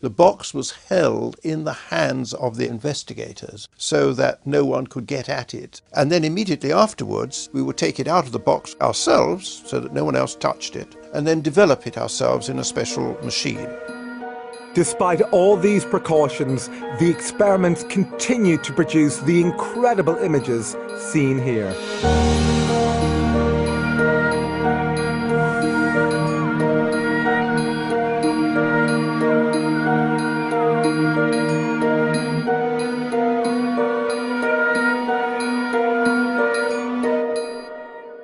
The box was held in the hands of the investigators so that no one could get at it. And then immediately afterwards, we would take it out of the box ourselves so that no one else touched it, and then develop it ourselves in a special machine. Despite all these precautions, the experiments continued to produce the incredible images seen here.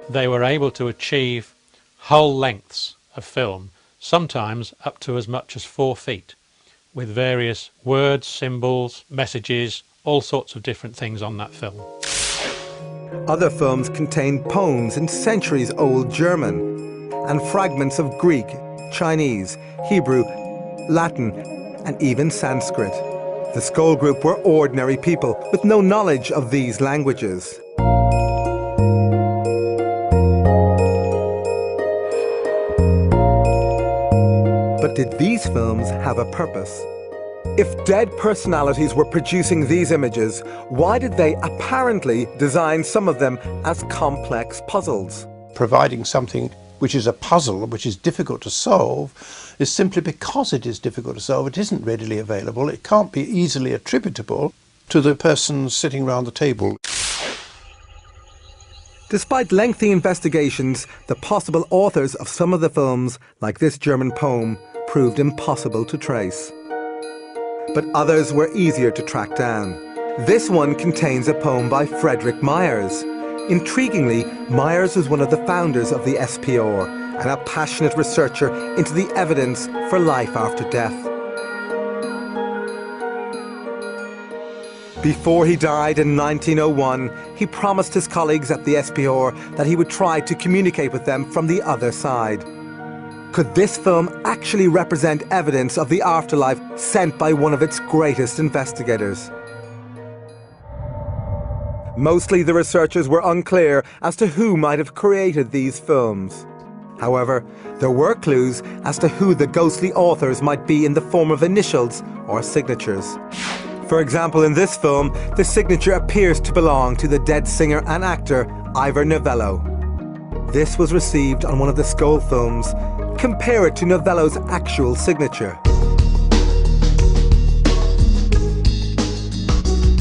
They were able to achieve whole lengths of film, sometimes up to as much as 4 feet, with various words, symbols, messages, all sorts of different things on that film. Other films contained poems in centuries-old German and fragments of Greek, Chinese, Hebrew, Latin, and even Sanskrit. The Scole group were ordinary people with no knowledge of these languages. But did these films have a purpose? If dead personalities were producing these images, why did they apparently design some of them as complex puzzles? Providing something which is a puzzle, which is difficult to solve, is simply because it is difficult to solve. It isn't readily available. It can't be easily attributable to the person sitting around the table. Despite lengthy investigations, the possible authors of some of the films, like this German poem, proved impossible to trace. But others were easier to track down. This one contains a poem by Frederick Myers. Intriguingly, Myers was one of the founders of the SPR and a passionate researcher into the evidence for life after death. Before he died in 1901, he promised his colleagues at the SPR that he would try to communicate with them from the other side. Could this film actually represent evidence of the afterlife sent by one of its greatest investigators? Mostly the researchers were unclear as to who might have created these films. However, there were clues as to who the ghostly authors might be in the form of initials or signatures. For example, in this film, the signature appears to belong to the dead singer and actor Ivor Novello. This was received on one of the Scole films. Compare it to Novello's actual signature.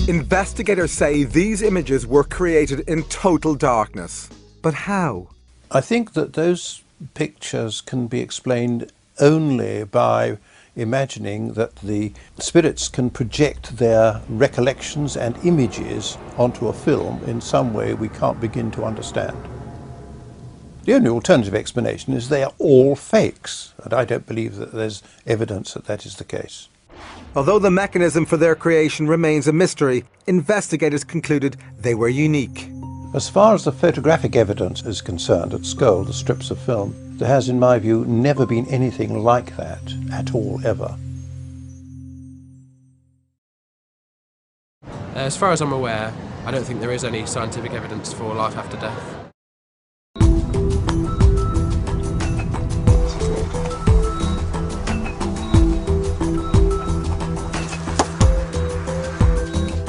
Investigators say these images were created in total darkness. But how? I think that those pictures can be explained only by imagining that the spirits can project their recollections and images onto a film in some way we can't begin to understand. The only alternative explanation is they are all fakes, and I don't believe that there's evidence that that is the case. Although the mechanism for their creation remains a mystery, investigators concluded they were unique. As far as the photographic evidence is concerned at Scole, the strips of film, there has, in my view, never been anything like that at all, ever. As far as I'm aware, I don't think there is any scientific evidence for life after death.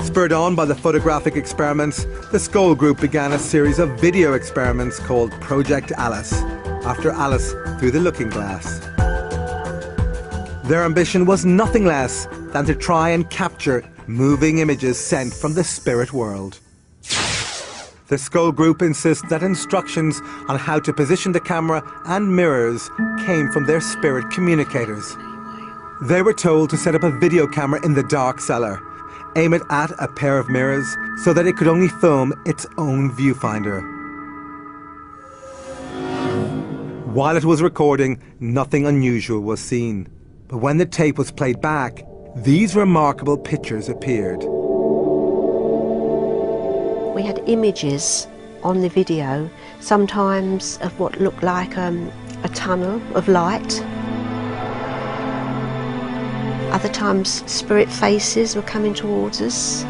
Spurred on by the photographic experiments, the Scole group began a series of video experiments called Project Alice, after Alice through the looking glass. Their ambition was nothing less than to try and capture moving images sent from the spirit world. The Scole group insists that instructions on how to position the camera and mirrors came from their spirit communicators. They were told to set up a video camera in the dark cellar, aim it at a pair of mirrors so that it could only film its own viewfinder. While it was recording, nothing unusual was seen. But when the tape was played back, these remarkable pictures appeared. We had images on the video, sometimes of what looked like a tunnel of light. Other times spirit faces were coming towards us.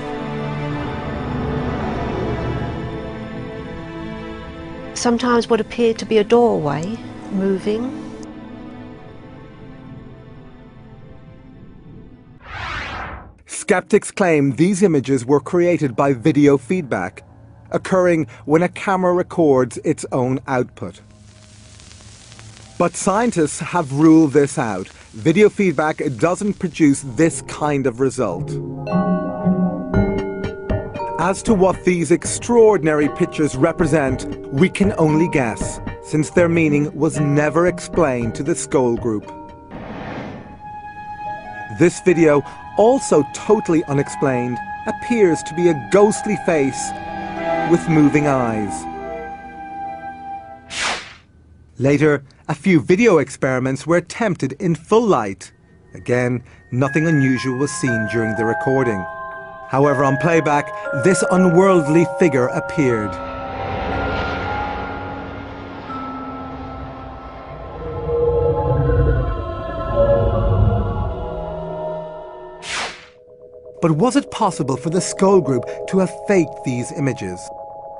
Sometimes what appeared to be a doorway moving. Skeptics claim these images were created by video feedback, occurring when a camera records its own output. But scientists have ruled this out. Video feedback doesn't produce this kind of result. As to what these extraordinary pictures represent, we can only guess, since their meaning was never explained to the Scole group. This video, also totally unexplained, appears to be a ghostly face with moving eyes. Later, a few video experiments were attempted in full light. Again, nothing unusual was seen during the recording. However, on playback, this unworldly figure appeared. But was it possible for the Scole group to have faked these images?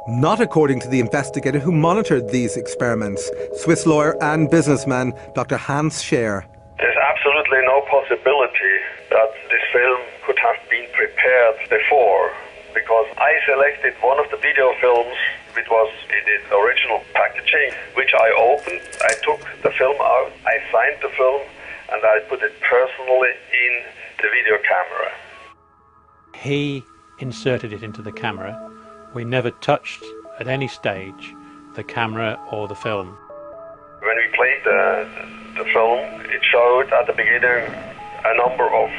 Not according to the investigator who monitored these experiments, Swiss lawyer and businessman Dr. Hans Scher. There's absolutely no possibility that this film could have been prepared before, because I selected one of the video films which was in its original packaging, which I opened. I took the film out, I signed the film, and I put it personally in the video camera. He inserted it into the camera. We never touched at any stage the camera or the film. When we played the film, it showed at the beginning a number of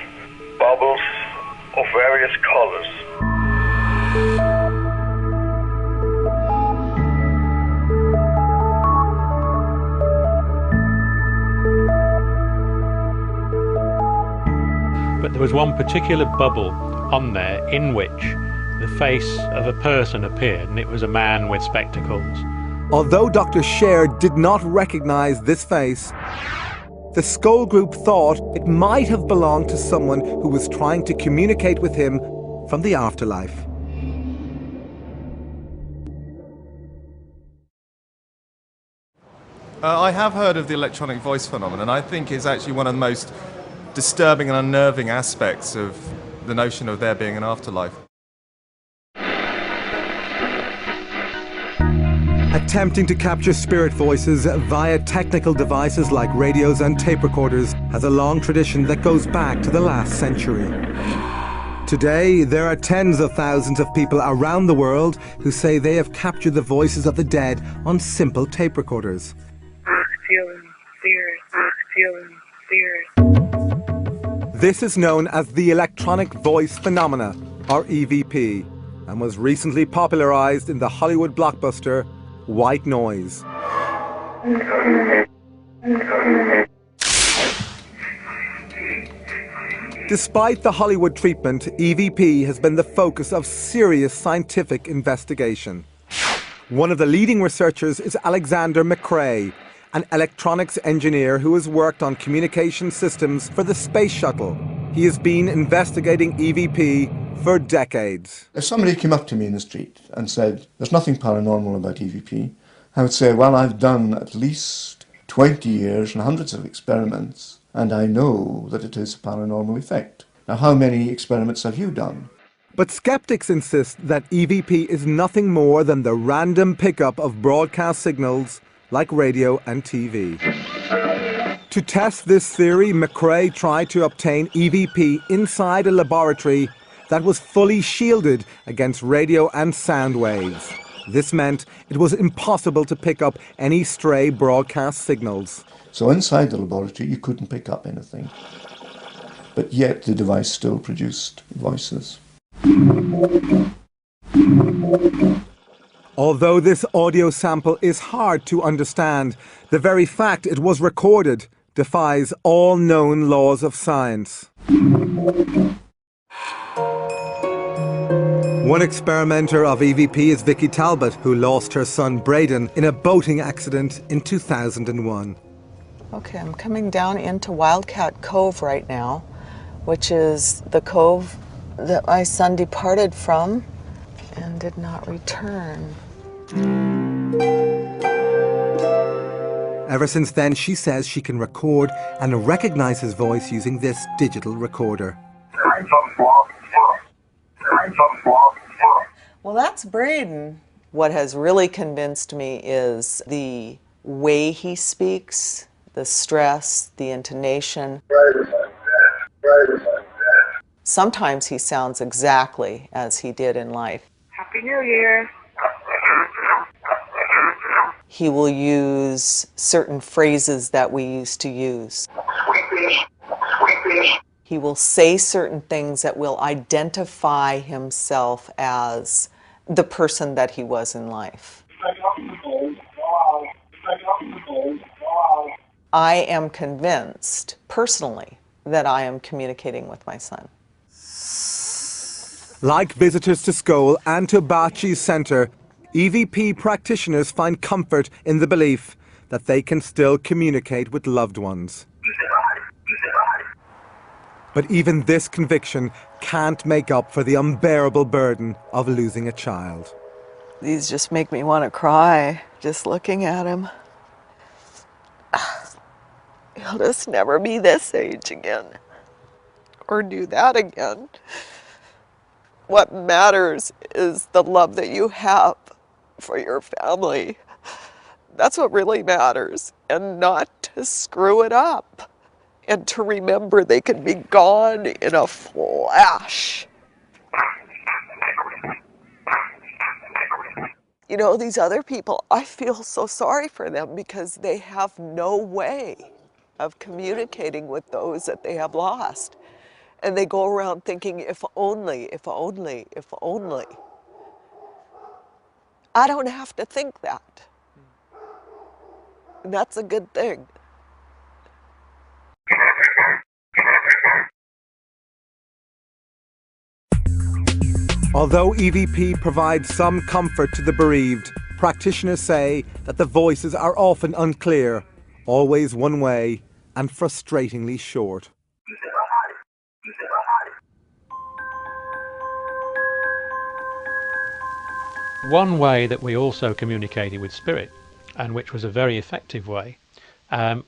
bubbles of various colors. But there was one particular bubble on there in which the face of a person appeared, and it was a man with spectacles. Although Dr. Scher did not recognize this face, the Scole group thought it might have belonged to someone who was trying to communicate with him from the afterlife. I have heard of the electronic voice phenomenon. I think it's actually one of the most disturbing and unnerving aspects of the notion of there being an afterlife. Attempting to capture spirit voices via technical devices like radios and tape recorders has a long tradition that goes back to the last century. Today, there are tens of thousands of people around the world who say they have captured the voices of the dead on simple tape recorders. This is known as the electronic voice phenomena, or EVP, and was recently popularized in the Hollywood blockbuster White Noise. Despite the Hollywood treatment, EVP has been the focus of serious scientific investigation. One of the leading researchers is Alexander McRae, an electronics engineer who has worked on communication systems for the space shuttle. He has been investigating EVP for decades. If somebody came up to me in the street and said, there's nothing paranormal about EVP, I would say, well, I've done at least 20 years and hundreds of experiments, and I know that it is a paranormal effect. Now, how many experiments have you done? But skeptics insist that EVP is nothing more than the random pickup of broadcast signals like radio and TV. To test this theory, McRae tried to obtain EVP inside a laboratory that was fully shielded against radio and sound waves. This meant it was impossible to pick up any stray broadcast signals. So inside the laboratory you couldn't pick up anything, but yet the device still produced voices. Although this audio sample is hard to understand, the very fact it was recorded defies all known laws of science. One experimenter of EVP is Vicky Talbot, who lost her son Braden in a boating accident in 2001. Okay, I'm coming down into Wildcat Cove right now, which is the cove that my son departed from and did not return. Ever since then, she says she can record and recognize his voice using this digital recorder. Well, that's Braden. What has really convinced me is the way he speaks, the stress, the intonation. Sometimes he sounds exactly as he did in life. Happy New Year. He will use certain phrases that we used to use. He will say certain things that will identify himself as the person that he was in life. I am convinced, personally, that I am communicating with my son. Like visitors to Scole and to Bachi's centre, EVP practitioners find comfort in the belief that they can still communicate with loved ones. But even this conviction can't make up for the unbearable burden of losing a child. These just make me want to cry, just looking at him. He'll just never be this age again, or do that again. What matters is the love that you have for your family. That's what really matters, and not to screw it up. And to remember they can be gone in a flash. You know, these other people, I feel so sorry for them because they have no way of communicating with those that they have lost. And they go around thinking, if only, if only, if only. I don't have to think that. And that's a good thing. Although EVP provides some comfort to the bereaved, practitioners say that the voices are often unclear, always one way, and frustratingly short. One way that we also communicated with spirit, and which was a very effective way,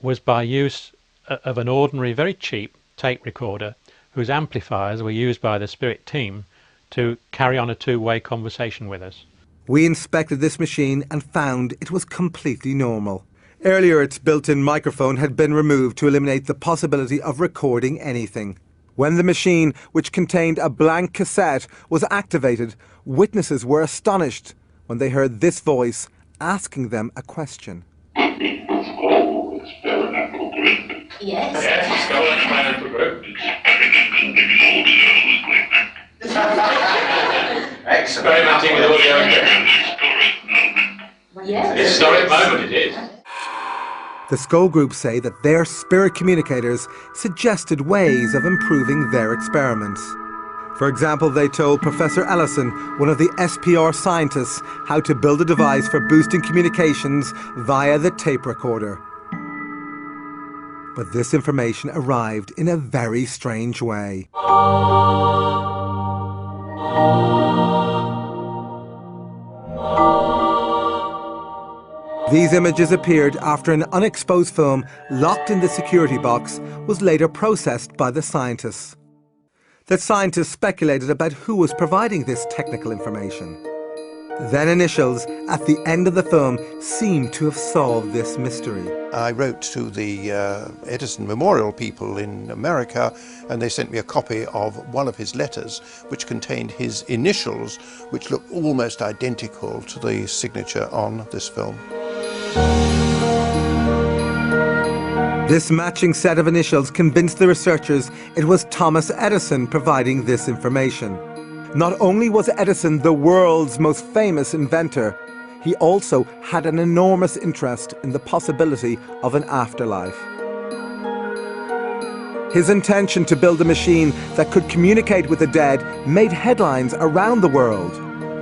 was by use of an ordinary, very cheap tape recorder whose amplifiers were used by the spirit team to carry on a two-way conversation with us. We inspected this machine and found it was completely normal. Earlier, its built-in microphone had been removed to eliminate the possibility of recording anything. When the machine, which contained a blank cassette, was activated, witnesses were astonished when they heard this voice asking them a question. Scole experimental group. Yes. Yes, Scole experimental group. Experimenting with audio. Yes. Historic moment it is. The Scole group say that their spirit communicators suggested ways of improving their experiments. For example, they told Professor Ellison, one of the SPR scientists, how to build a device for boosting communications via the tape recorder. But this information arrived in a very strange way. These images appeared after an unexposed film locked in the security box was later processed by the scientists. The scientists speculated about who was providing this technical information. Then initials at the end of the film seemed to have solved this mystery. I wrote to the Edison Memorial people in America, and they sent me a copy of one of his letters which contained his initials, which looked almost identical to the signature on this film. This matching set of initials convinced the researchers it was Thomas Edison providing this information. Not only was Edison the world's most famous inventor, he also had an enormous interest in the possibility of an afterlife. His intention to build a machine that could communicate with the dead made headlines around the world,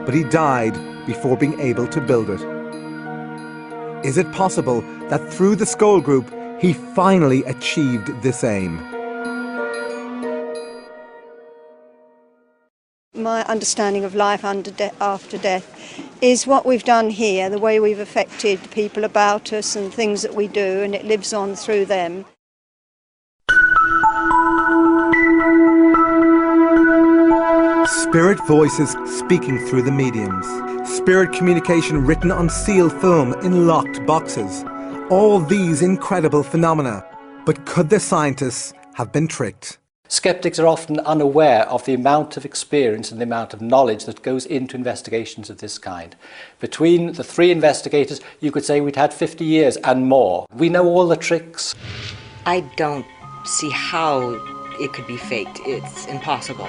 but he died before being able to build it. Is it possible that through the Scole Group, he finally achieved this aim? My understanding of life after death is what we've done here, the way we've affected the people about us and things that we do, and it lives on through them. Spirit voices speaking through the mediums. Spirit communication written on sealed film in locked boxes. All these incredible phenomena. But could the scientists have been tricked? Skeptics are often unaware of the amount of experience and the amount of knowledge that goes into investigations of this kind. Between the three investigators, you could say we'd had 50 years and more. We know all the tricks. I don't see how it could be faked. It's impossible.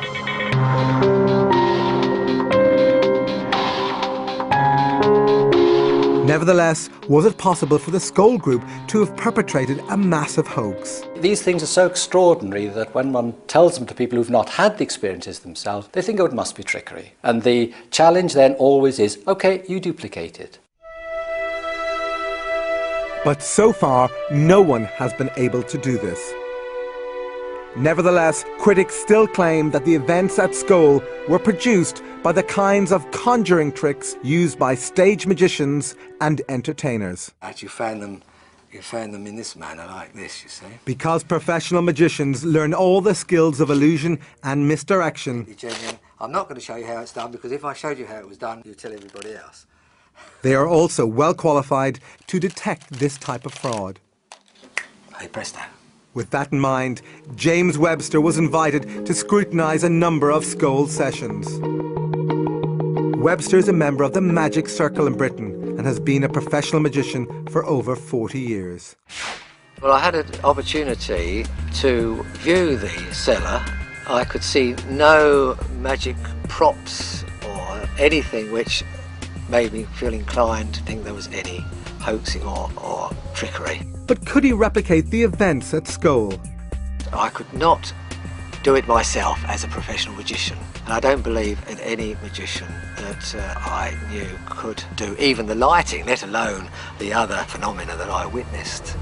Nevertheless, was it possible for the Scole group to have perpetrated a massive hoax? These things are so extraordinary that when one tells them to people who've not had the experiences themselves, they think, oh, it must be trickery. And the challenge then always is, okay, you duplicate it. But so far, no one has been able to do this. Nevertheless, critics still claim that the events at Scole were produced by the kinds of conjuring tricks used by stage magicians and entertainers. You found them in this manner like this, you see. Because professional magicians learn all the skills of illusion and misdirection. I'm not going to show you how it's done, because if I showed you how it was done, you'd tell everybody else. They are also well qualified to detect this type of fraud. Hey, presto. With that in mind, James Webster was invited to scrutinise a number of Scole sessions. Webster is a member of the Magic Circle in Britain and has been a professional magician for over 40 years. Well, I had an opportunity to view the cellar. I could see no magic props or anything which made me feel inclined to think there was any hoaxing or trickery. But could he replicate the events at Scole? I could not do it myself as a professional magician. And I don't believe in any magician that I knew could do even the lighting, let alone the other phenomena that I witnessed.